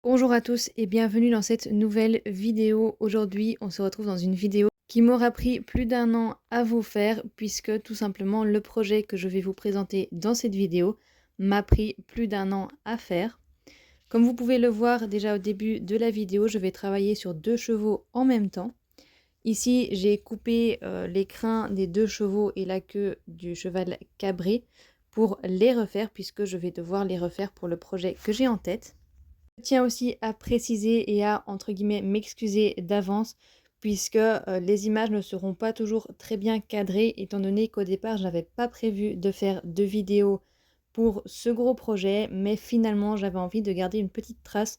Bonjour à tous et bienvenue dans cette nouvelle vidéo. Aujourd'hui, on se retrouve dans une vidéo qui m'aura pris plus d'un an à vous faire puisque tout simplement le projet que je vais vous présenter dans cette vidéo m'a pris plus d'un an à faire. Comme vous pouvez le voir déjà au début de la vidéo, je vais travailler sur 2 chevaux en même temps. Ici, j'ai coupé les crins des 2 chevaux et la queue du cheval cabré pour les refaire puisque je vais devoir les refaire pour le projet que j'ai en tête. Je tiens aussi à préciser et à, entre guillemets, m'excuser d'avance puisque les images ne seront pas toujours très bien cadrées étant donné qu'au départ, je n'avais pas prévu de faire de vidéos pour ce gros projet, mais finalement, j'avais envie de garder une petite trace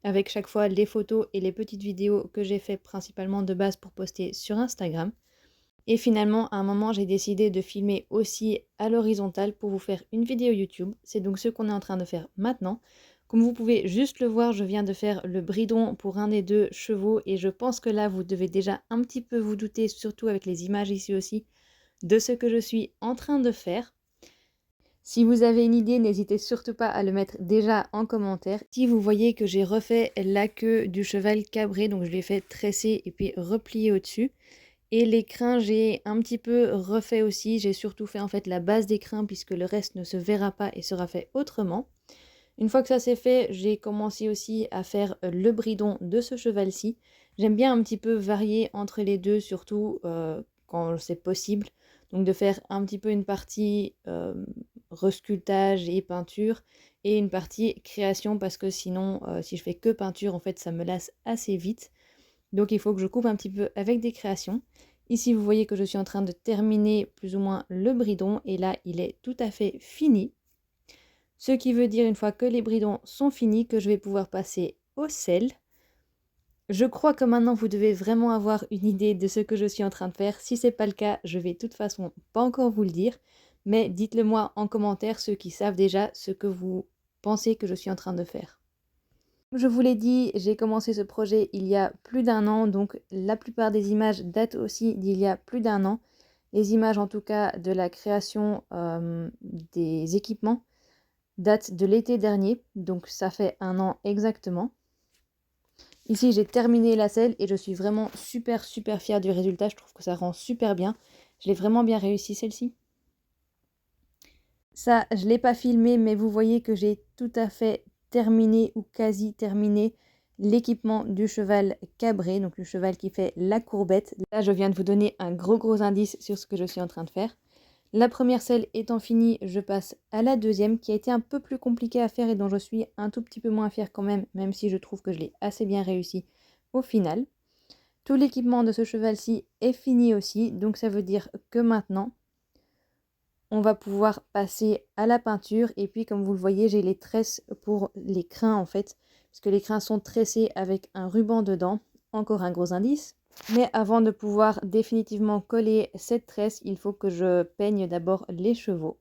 avec chaque fois les photos et les petites vidéos que j'ai fait principalement de base pour poster sur Instagram. Et finalement, à un moment, j'ai décidé de filmer aussi à l'horizontale pour vous faire une vidéo YouTube. C'est donc ce qu'on est en train de faire maintenant. Comme vous pouvez juste le voir, je viens de faire le bridon pour un des 2 chevaux et je pense que là, vous devez déjà un petit peu vous douter, surtout avec les images ici aussi, de ce que je suis en train de faire. Si vous avez une idée, n'hésitez surtout pas à le mettre déjà en commentaire. Si vous voyez que j'ai refait la queue du cheval cabré, donc je l'ai fait tresser et puis replier au-dessus. Et les crins, j'ai un petit peu refait aussi. J'ai surtout fait en fait la base des crins puisque le reste ne se verra pas et sera fait autrement. Une fois que ça c'est fait, j'ai commencé aussi à faire le bridon de ce cheval-ci. J'aime bien un petit peu varier entre les deux, surtout quand c'est possible. Donc de faire un petit peu une partie resculptage et peinture et une partie création parce que sinon, si je fais que peinture, en fait, ça me lasse assez vite. Donc il faut que je coupe un petit peu avec des créations. Ici, vous voyez que je suis en train de terminer plus ou moins le bridon et là, il est tout à fait fini. Ce qui veut dire, une fois que les bridons sont finis, que je vais pouvoir passer au sel. Je crois que maintenant, vous devez vraiment avoir une idée de ce que je suis en train de faire. Si ce n'est pas le cas, je vais de toute façon pas encore vous le dire. Mais dites-le moi en commentaire, ceux qui savent déjà ce que vous pensez que je suis en train de faire. Comme je vous l'ai dit, j'ai commencé ce projet il y a plus d'un an, donc la plupart des images datent aussi d'il y a plus d'un an. Les images en tout cas de la création des équipements datent de l'été dernier, donc ça fait un an exactement. Ici j'ai terminé la selle et je suis vraiment super fière du résultat, je trouve que ça rend super bien. Je l'ai vraiment bien réussi celle-ci. Ça, je ne l'ai pas filmé, mais vous voyez que j'ai tout à fait terminé ou quasi terminé l'équipement du cheval cabré, donc le cheval qui fait la courbette. Là, je viens de vous donner un gros indice sur ce que je suis en train de faire. La première selle étant finie, je passe à la deuxième qui a été un peu plus compliquée à faire et dont je suis un tout petit peu moins fière quand même, même si je trouve que je l'ai assez bien réussi au final. Tout l'équipement de ce cheval-ci est fini aussi, donc ça veut dire que maintenant, on va pouvoir passer à la peinture et puis comme vous le voyez, j'ai les tresses pour les crins en fait, parce que les crins sont tressés avec un ruban dedans, encore un gros indice. Mais avant de pouvoir définitivement coller cette tresse, il faut que je peigne d'abord les chevaux.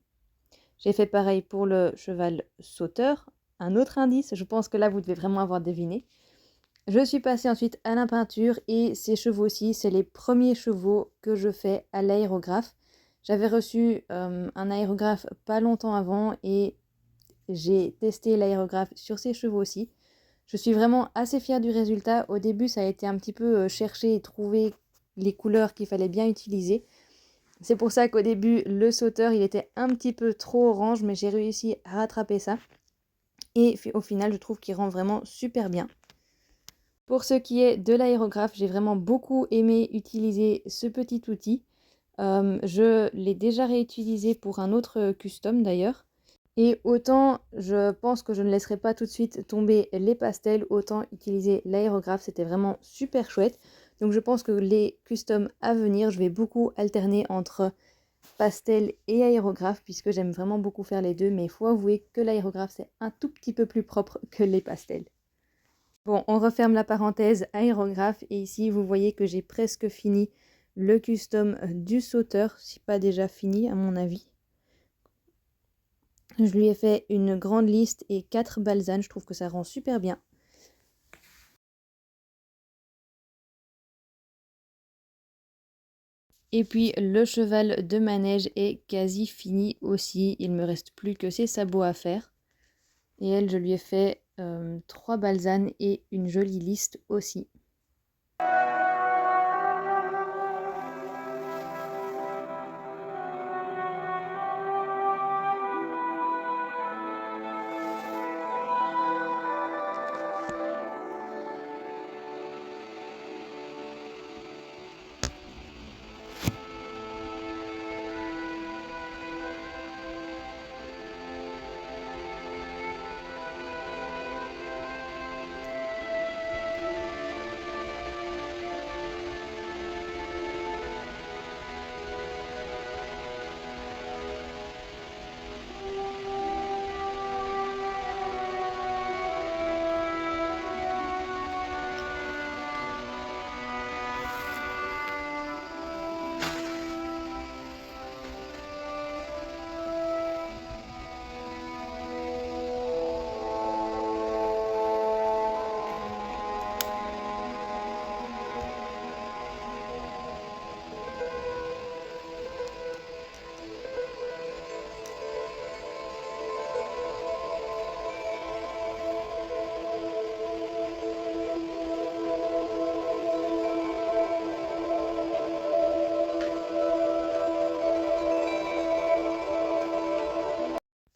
J'ai fait pareil pour le cheval sauteur, un autre indice, je pense que là vous devez vraiment avoir deviné. Je suis passée ensuite à la peinture et ces chevaux-ci, c'est les premiers chevaux que je fais à l'aérographe. J'avais reçu un aérographe pas longtemps avant et j'ai testé l'aérographe sur ces chevaux-ci. Je suis vraiment assez fière du résultat. Au début, ça a été un petit peu chercher et trouver les couleurs qu'il fallait bien utiliser. C'est pour ça qu'au début, le sauteur, il était un petit peu trop orange, mais j'ai réussi à rattraper ça. Et au final, je trouve qu'il rend vraiment super bien. Pour ce qui est de l'aérographe, j'ai vraiment beaucoup aimé utiliser ce petit outil. Je l'ai déjà réutilisé pour un autre custom d'ailleurs. Et autant je pense que je ne laisserai pas tout de suite tomber les pastels, autant utiliser l'aérographe, c'était vraiment super chouette. Donc je pense que les customs à venir, je vais beaucoup alterner entre pastel et aérographe puisque j'aime vraiment beaucoup faire les deux. Mais il faut avouer que l'aérographe c'est un tout petit peu plus propre que les pastels. Bon, on referme la parenthèse aérographe et ici vous voyez que j'ai presque fini le custom du sauteur, si pas déjà fini à mon avis. Je lui ai fait une grande liste et 4 balsanes, je trouve que ça rend super bien. Et puis le cheval de manège est quasi fini aussi, il me reste plus que ses sabots à faire. Et elle, je lui ai fait 3 balsanes et une jolie liste aussi.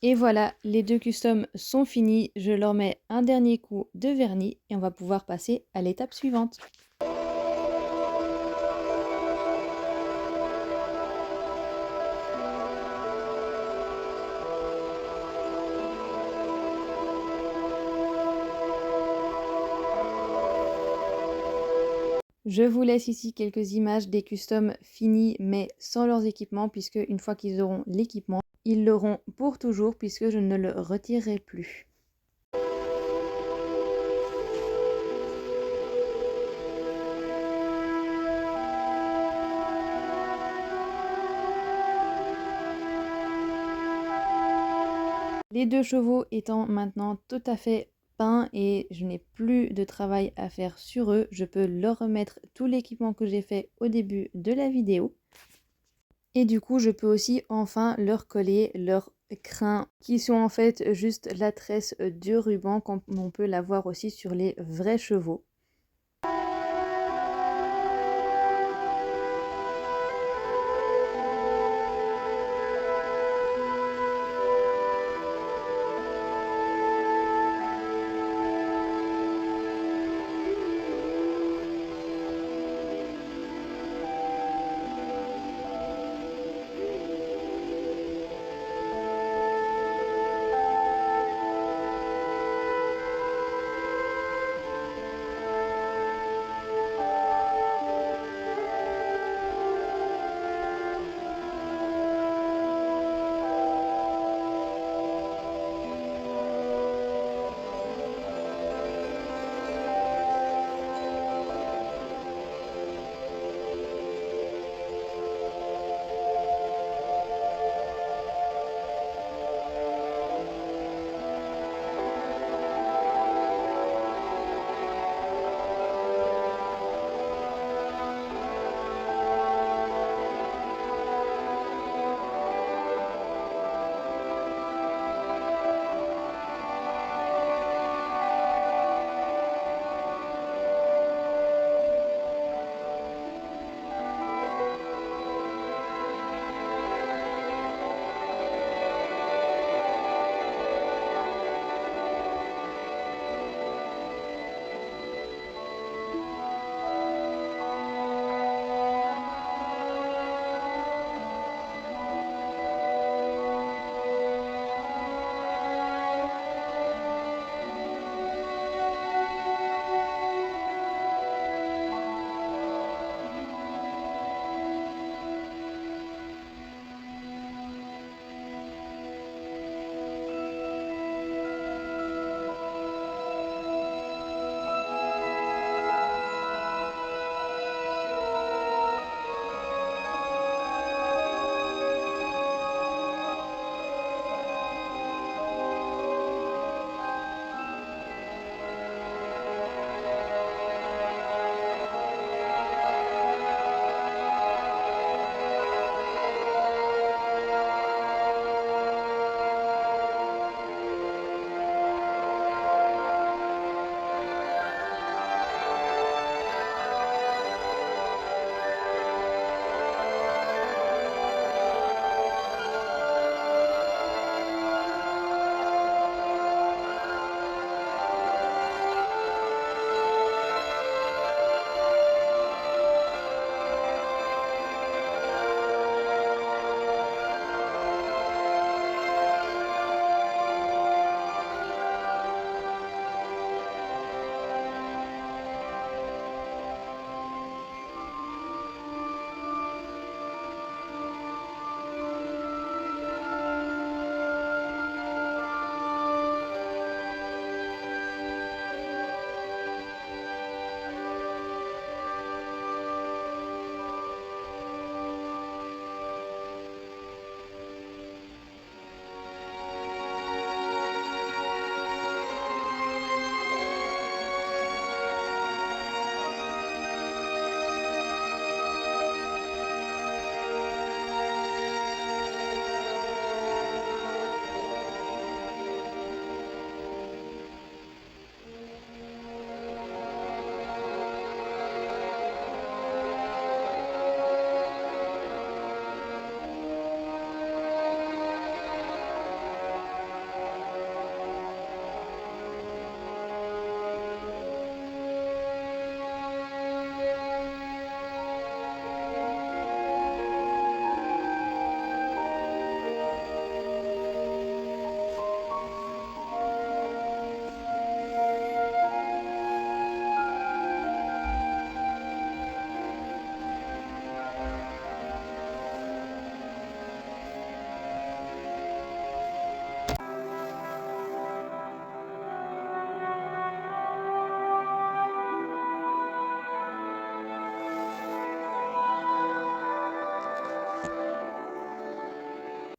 Et voilà, les 2 customs sont finis. Je leur mets un dernier coup de vernis et on va pouvoir passer à l'étape suivante. Je vous laisse ici quelques images des customs finis mais sans leurs équipements, puisque une fois qu'ils auront l'équipement, ils l'auront pour toujours puisque je ne le retirerai plus. Les 2 chevaux étant maintenant tout à fait peints et je n'ai plus de travail à faire sur eux, je peux leur remettre tout l'équipement que j'ai fait au début de la vidéo. Et du coup, je peux aussi enfin leur coller leurs crins, qui sont en fait juste la tresse du ruban, comme on peut l'avoir aussi sur les vrais chevaux.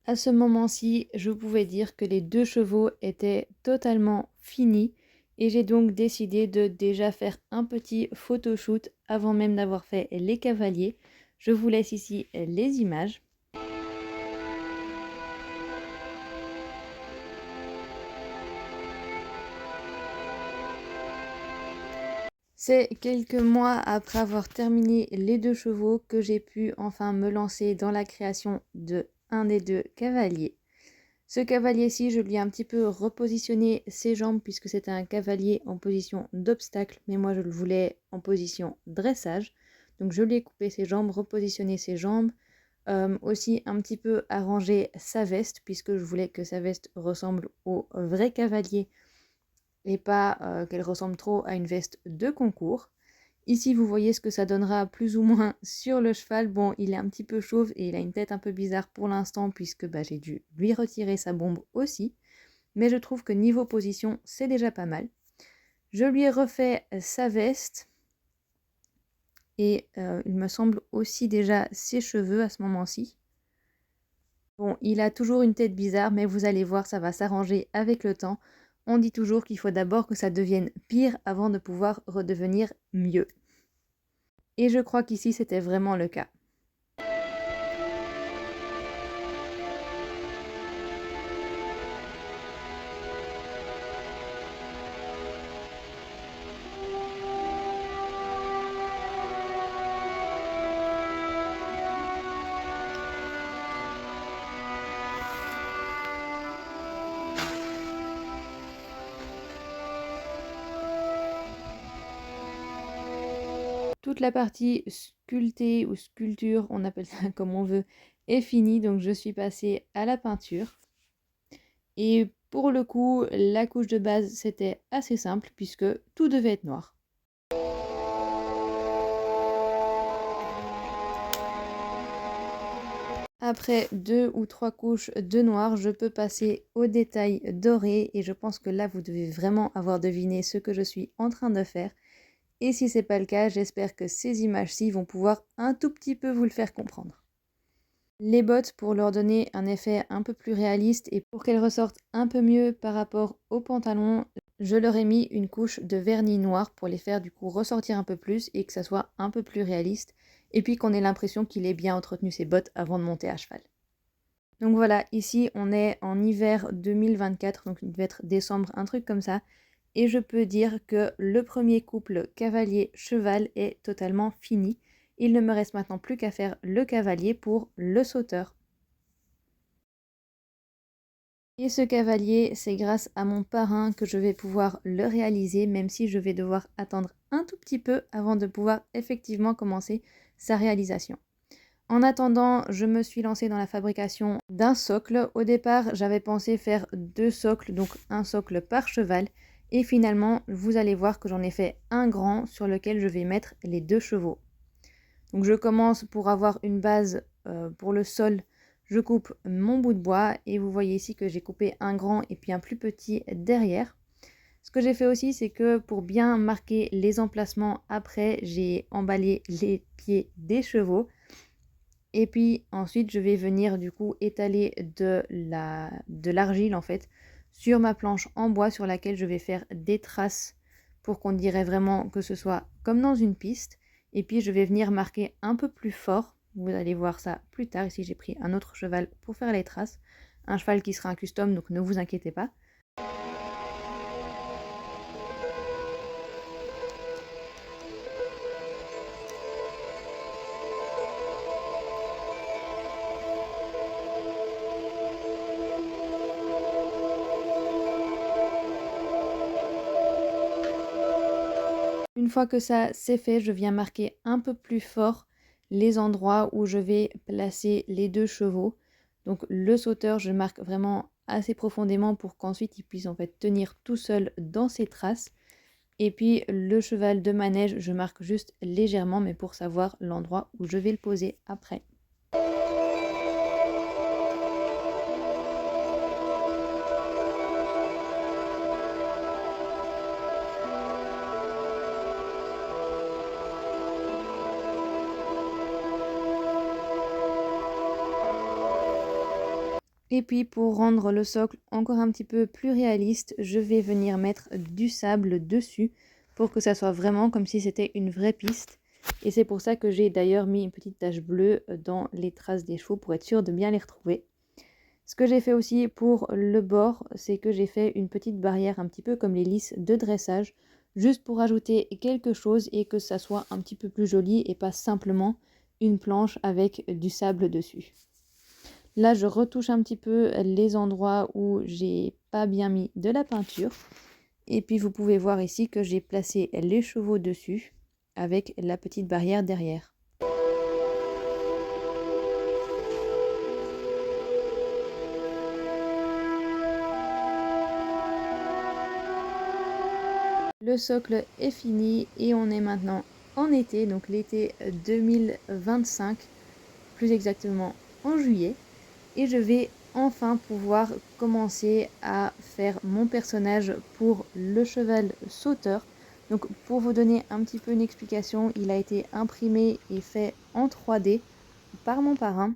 À ce moment-ci, je pouvais dire que les 2 chevaux étaient totalement finis et j'ai donc décidé de déjà faire un petit photoshoot avant même d'avoir fait les cavaliers. Je vous laisse ici les images. C'est quelques mois après avoir terminé les 2 chevaux que j'ai pu enfin me lancer dans la création de un des 2 cavaliers. Ce cavalier-ci, je lui ai un petit peu repositionné ses jambes puisque c'était un cavalier en position d'obstacle, mais moi je le voulais en position dressage. Donc je lui ai coupé ses jambes, repositionné ses jambes, aussi un petit peu arrangé sa veste puisque je voulais que sa veste ressemble au vrai cavalier et pas qu'elle ressemble trop à une veste de concours. Ici, vous voyez ce que ça donnera plus ou moins sur le cheval. Bon, il est un petit peu chauve et il a une tête un peu bizarre pour l'instant puisque j'ai dû lui retirer sa bombe aussi. Mais je trouve que niveau position, c'est déjà pas mal. Je lui ai refait sa veste et il me semble aussi déjà ses cheveux à ce moment-ci. Bon, il a toujours une tête bizarre, mais vous allez voir, ça va s'arranger avec le temps. On dit toujours qu'il faut d'abord que ça devienne pire avant de pouvoir redevenir mieux. Et je crois qu'ici, c'était vraiment le cas. Toute la partie sculptée ou sculpture, on appelle ça comme on veut, est finie. Donc je suis passée à la peinture. Et pour le coup, la couche de base, c'était assez simple puisque tout devait être noir. Après 2 ou 3 couches de noir, je peux passer aux détails dorés et je pense que là, vous devez vraiment avoir deviné ce que je suis en train de faire. Et si ce n'est pas le cas, j'espère que ces images-ci vont pouvoir un tout petit peu vous le faire comprendre. Les bottes, pour leur donner un effet un peu plus réaliste et pour qu'elles ressortent un peu mieux par rapport aux pantalons, je leur ai mis une couche de vernis noir pour les faire du coup ressortir un peu plus et que ça soit un peu plus réaliste. Et puis qu'on ait l'impression qu'il ait bien entretenu ses bottes avant de monter à cheval. Donc voilà, ici on est en hiver 2024, donc il devait être décembre, un truc comme ça. Et je peux dire que le premier couple cavalier-cheval est totalement fini. Il ne me reste maintenant plus qu'à faire le cavalier pour le sauteur. Et ce cavalier, c'est grâce à mon parrain que je vais pouvoir le réaliser, même si je vais devoir attendre un tout petit peu avant de pouvoir effectivement commencer sa réalisation. En attendant, je me suis lancée dans la fabrication d'un socle. Au départ, j'avais pensé faire 2 socles, donc un socle par cheval. Et finalement, vous allez voir que j'en ai fait un grand sur lequel je vais mettre les 2 chevaux. Donc je commence pour avoir une base pour le sol. Je coupe mon bout de bois et vous voyez ici que j'ai coupé un grand et puis un plus petit derrière. Ce que j'ai fait aussi, c'est que pour bien marquer les emplacements après, j'ai emballé les pieds des chevaux. Et puis ensuite, je vais venir du coup étaler de l'argile en fait sur ma planche en bois sur laquelle je vais faire des traces pour qu'on dirait vraiment que ce soit comme dans une piste. Et puis je vais venir marquer un peu plus fort. Vous allez voir ça plus tard. Ici, j'ai pris un autre cheval pour faire les traces. Un cheval qui sera un custom, donc ne vous inquiétez pas. Une fois que ça c'est fait, je viens marquer un peu plus fort les endroits où je vais placer les 2 chevaux. Donc le sauteur, je marque vraiment assez profondément pour qu'ensuite il puisse en fait tenir tout seul dans ses traces. Et puis le cheval de manège, je marque juste légèrement, mais pour savoir l'endroit où je vais le poser après. Et puis pour rendre le socle encore un petit peu plus réaliste, je vais venir mettre du sable dessus pour que ça soit vraiment comme si c'était une vraie piste. Et c'est pour ça que j'ai d'ailleurs mis une petite tache bleue dans les traces des chevaux pour être sûr de bien les retrouver. Ce que j'ai fait aussi pour le bord, c'est que j'ai fait une petite barrière un petit peu comme les lisses de dressage, juste pour ajouter quelque chose et que ça soit un petit peu plus joli et pas simplement une planche avec du sable dessus. Là, je retouche un petit peu les endroits où j'ai pas bien mis de la peinture. Et puis vous pouvez voir ici que j'ai placé les chevaux dessus avec la petite barrière derrière. Le socle est fini et on est maintenant en été, donc l'été 2025, plus exactement en juillet. Et je vais enfin pouvoir commencer à faire mon personnage pour le cheval sauteur. Donc pour vous donner un petit peu une explication, il a été imprimé et fait en 3D par mon parrain.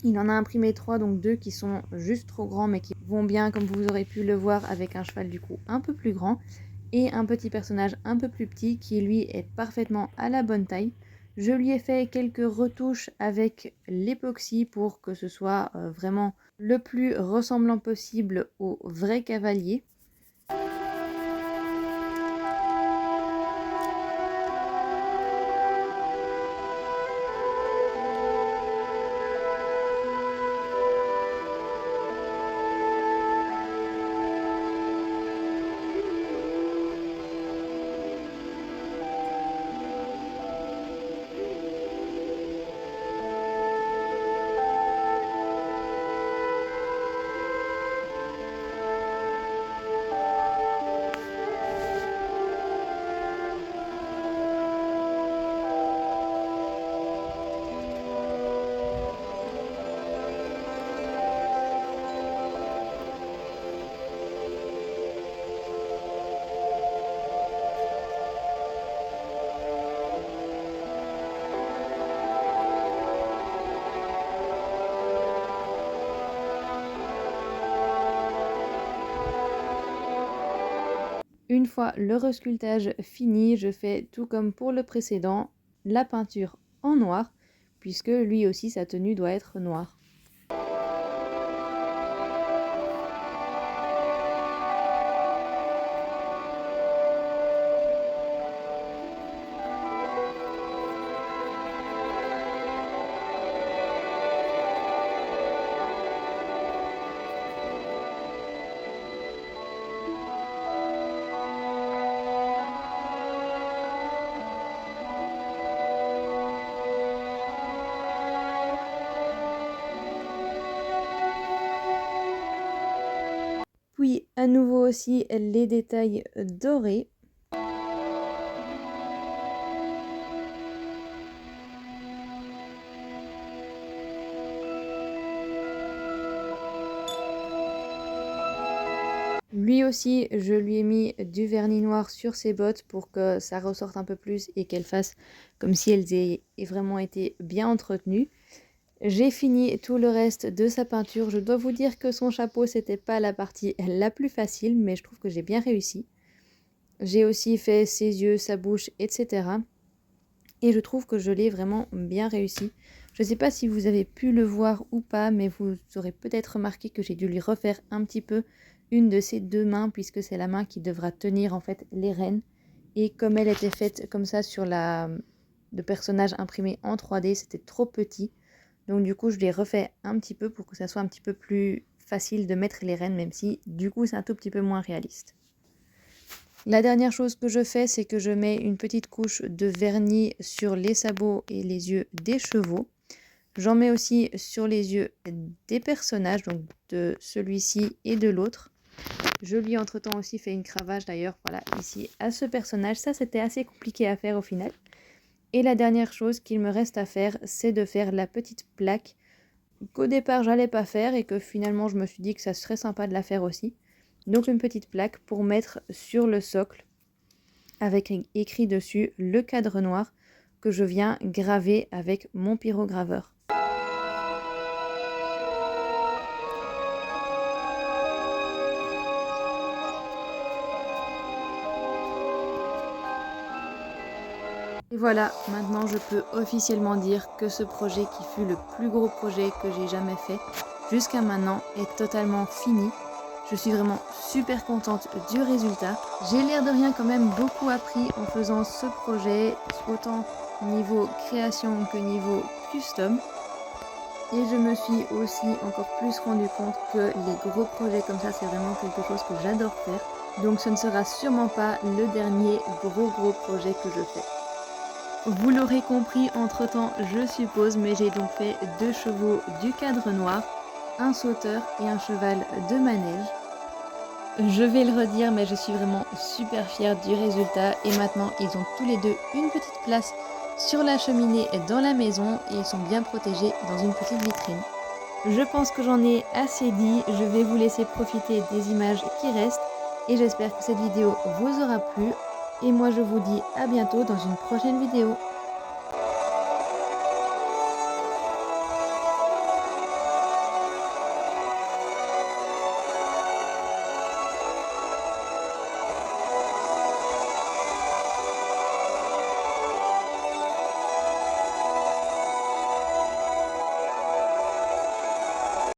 Il en a imprimé 3, donc 2 qui sont juste trop grands mais qui vont bien comme vous aurez pu le voir avec un cheval du coup un peu plus grand. Et un petit personnage un peu plus petit qui lui est parfaitement à la bonne taille. Je lui ai fait quelques retouches avec l'époxy pour que ce soit vraiment le plus ressemblant possible au vrai cavalier. Une fois le resculptage fini, je fais tout comme pour le précédent, la peinture en noir, puisque lui aussi sa tenue doit être noire. Puis à nouveau aussi les détails dorés. Lui aussi, je lui ai mis du vernis noir sur ses bottes pour que ça ressorte un peu plus et qu'elles fassent comme si elles aient vraiment été bien entretenues. J'ai fini tout le reste de sa peinture. Je dois vous dire que son chapeau, c'était pas la partie la plus facile, mais je trouve que j'ai bien réussi. J'ai aussi fait ses yeux, sa bouche, etc. Et je trouve que je l'ai vraiment bien réussi. Je ne sais pas si vous avez pu le voir ou pas, mais vous aurez peut-être remarqué que j'ai dû lui refaire un petit peu une de ses deux mains, puisque c'est la main qui devra tenir en fait les rênes. Et comme elle était faite comme ça sur le personnage imprimé en 3D, c'était trop petit. Donc du coup, je l'ai refait un petit peu pour que ça soit un petit peu plus facile de mettre les rênes, même si du coup, c'est un tout petit peu moins réaliste. La dernière chose que je fais, c'est que je mets une petite couche de vernis sur les sabots et les yeux des chevaux. J'en mets aussi sur les yeux des personnages, donc de celui-ci et de l'autre. Je lui ai entre-temps aussi fait une cravache d'ailleurs, voilà, ici à ce personnage. Ça, c'était assez compliqué à faire au final. Et la dernière chose qu'il me reste à faire, c'est de faire la petite plaque qu'au départ, j'allais pas faire et que finalement, je me suis dit que ça serait sympa de la faire aussi. Donc une petite plaque pour mettre sur le socle avec écrit dessus le cadre noir que je viens graver avec mon pyrograveur. Et voilà, maintenant je peux officiellement dire que ce projet qui fut le plus gros projet que j'ai jamais fait jusqu'à maintenant est totalement fini. Je suis vraiment super contente du résultat. J'ai l'air de rien quand même beaucoup appris en faisant ce projet, autant niveau création que niveau custom. Et je me suis aussi encore plus rendu compte que les gros projets comme ça, c'est vraiment quelque chose que j'adore faire. Donc ce ne sera sûrement pas le dernier gros projet que je fais. Vous l'aurez compris entre-temps, je suppose, mais j'ai donc fait 2 chevaux du cadre noir, un sauteur et un cheval de manège. Je vais le redire, mais je suis vraiment super fière du résultat et maintenant ils ont tous les deux une petite place sur la cheminée dans la maison et ils sont bien protégés dans une petite vitrine. Je pense que j'en ai assez dit, je vais vous laisser profiter des images qui restent et j'espère que cette vidéo vous aura plu. Et moi je vous dis à bientôt dans une prochaine vidéo.